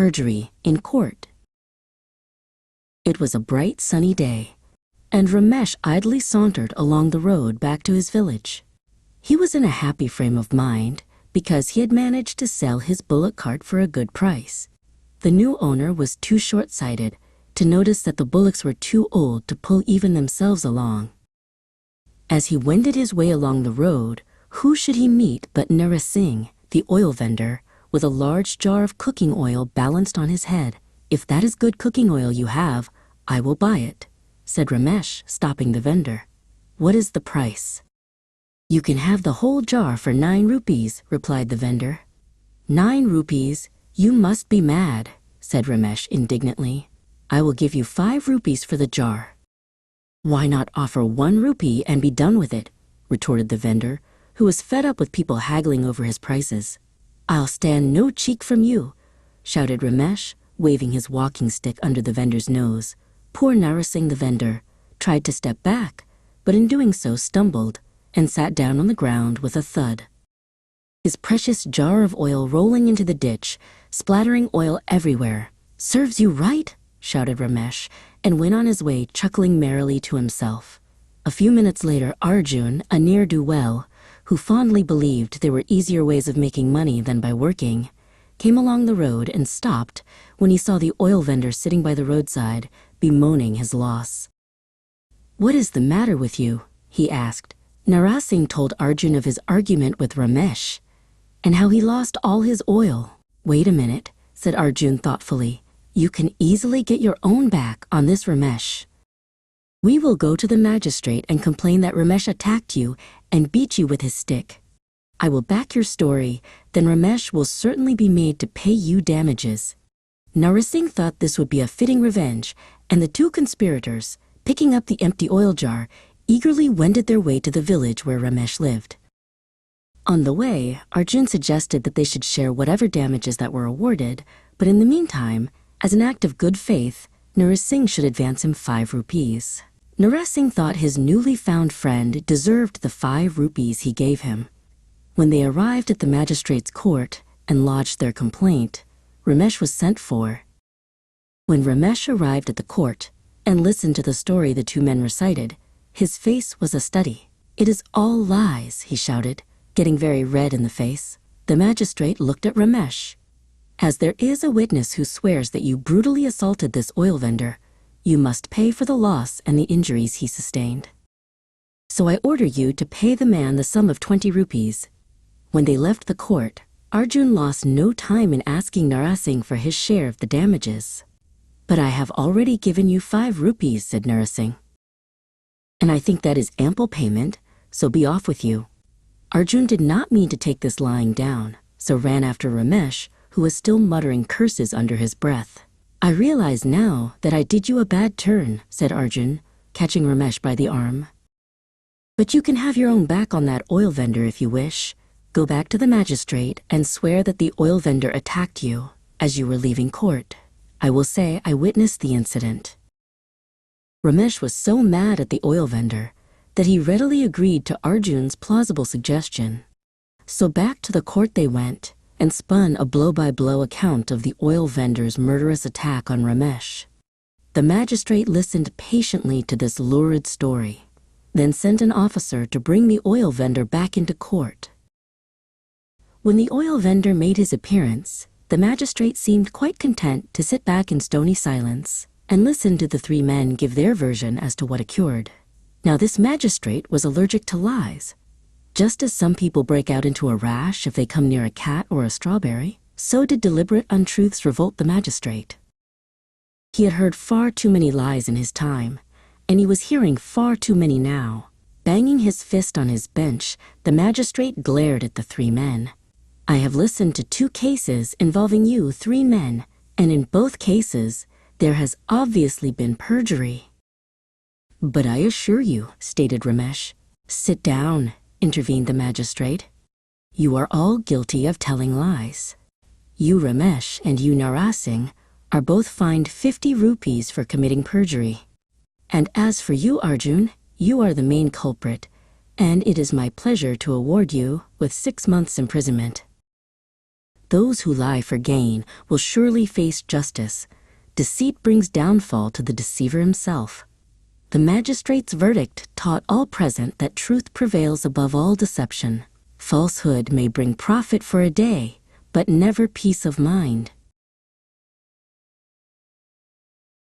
Perjury in court. It was a bright sunny day, and Ramesh idly sauntered along the road back to his village. He was in a happy frame of mind because he had managed to sell his bullock cart for a good price. The new owner was too short-sighted to notice that the bullocks were too old to pull even themselves along. As he wended his way along the road, who should he meet but Narasing, the oil vendor, with a large jar of cooking oil balanced on his head. "If that is good cooking oil you have, I will buy it," said Ramesh, stopping the vendor. "What is the price?" "You can have the whole jar for 9 rupees, replied the vendor. 9 rupees? You must be mad, said Ramesh indignantly. "I will give you 5 rupees for the jar." "Why not offer 1 rupee and be done with it?" retorted the vendor, who was fed up with people haggling over his prices. "I'll stand no cheek from you," shouted Ramesh, waving his walking stick under the vendor's nose. Poor Narasing the vendor tried to step back, but in doing so stumbled and sat down on the ground with a thud. His precious jar of oil rolling into the ditch, splattering oil everywhere. "Serves you right," shouted Ramesh, and went on his way chuckling merrily to himself. A few minutes later, Arjun, a ne'er-do-well, who fondly believed there were easier ways of making money than by working, came along the road and stopped when he saw the oil vendor sitting by the roadside, bemoaning his loss. "What is the matter with you?" he asked. Narasing told Arjun of his argument with Ramesh, and how he lost all his oil. "Wait a minute," said Arjun thoughtfully. "You can easily get your own back on this Ramesh. We will go to the magistrate and complain that Ramesh attacked you and beat you with his stick. I will back your story, then Ramesh will certainly be made to pay you damages." Narasing thought this would be a fitting revenge, and the 2 conspirators, picking up the empty oil jar, eagerly wended their way to the village where Ramesh lived. On the way, Arjun suggested that they should share whatever damages that were awarded, but in the meantime, as an act of good faith, Narasing should advance him 5 rupees. Narasing thought his newly found friend deserved the 5 rupees he gave him. When they arrived at the magistrate's court and lodged their complaint, Ramesh was sent for. When Ramesh arrived at the court and listened to the story the 2 men recited, his face was a study. "It is all lies," he shouted, getting very red in the face. The magistrate looked at Ramesh. "As there is a witness who swears that you brutally assaulted this oil vendor, you must pay for the loss and the injuries he sustained. So I order you to pay the man the sum of 20 rupees. When they left the court, Arjun lost no time in asking Narasing for his share of the damages. "But I have already given you 5 rupees, said Narasing. "And I think that is ample payment, so be off with you." Arjun did not mean to take this lying down, so ran after Ramesh, who was still muttering curses under his breath. "I realize now that I did you a bad turn," said Arjun, catching Ramesh by the arm. "But you can have your own back on that oil vendor if you wish. Go back to the magistrate and swear that the oil vendor attacked you as you were leaving court. I will say I witnessed the incident." Ramesh was so mad at the oil vendor that he readily agreed to Arjun's plausible suggestion. So back to the court they went and spun a blow-by-blow account of the oil vendor's murderous attack on Ramesh. The magistrate listened patiently to this lurid story, then sent an officer to bring the oil vendor back into court. When the oil vendor made his appearance, the magistrate seemed quite content to sit back in stony silence and listen to the 3 men give their version as to what occurred. Now this magistrate was allergic to lies. Just as some people break out into a rash if they come near a cat or a strawberry, so did deliberate untruths revolt the magistrate. He had heard far too many lies in his time, and he was hearing far too many now. Banging his fist on his bench, the magistrate glared at the 3 men. "I have listened to 2 cases involving you 3 men, and in both cases, there has obviously been perjury." "But I assure you," stated Ramesh. "Sit down," intervened the magistrate. "You are all guilty of telling lies. You, Ramesh, and you, Narasing, are both fined 50 rupees for committing perjury. And as for you, Arjun, you are the main culprit, and it is my pleasure to award you with 6 months' imprisonment." Those who lie for gain will surely face justice. Deceit brings downfall to the deceiver himself. The magistrate's verdict taught all present that truth prevails above all deception. Falsehood may bring profit for a day, but never peace of mind.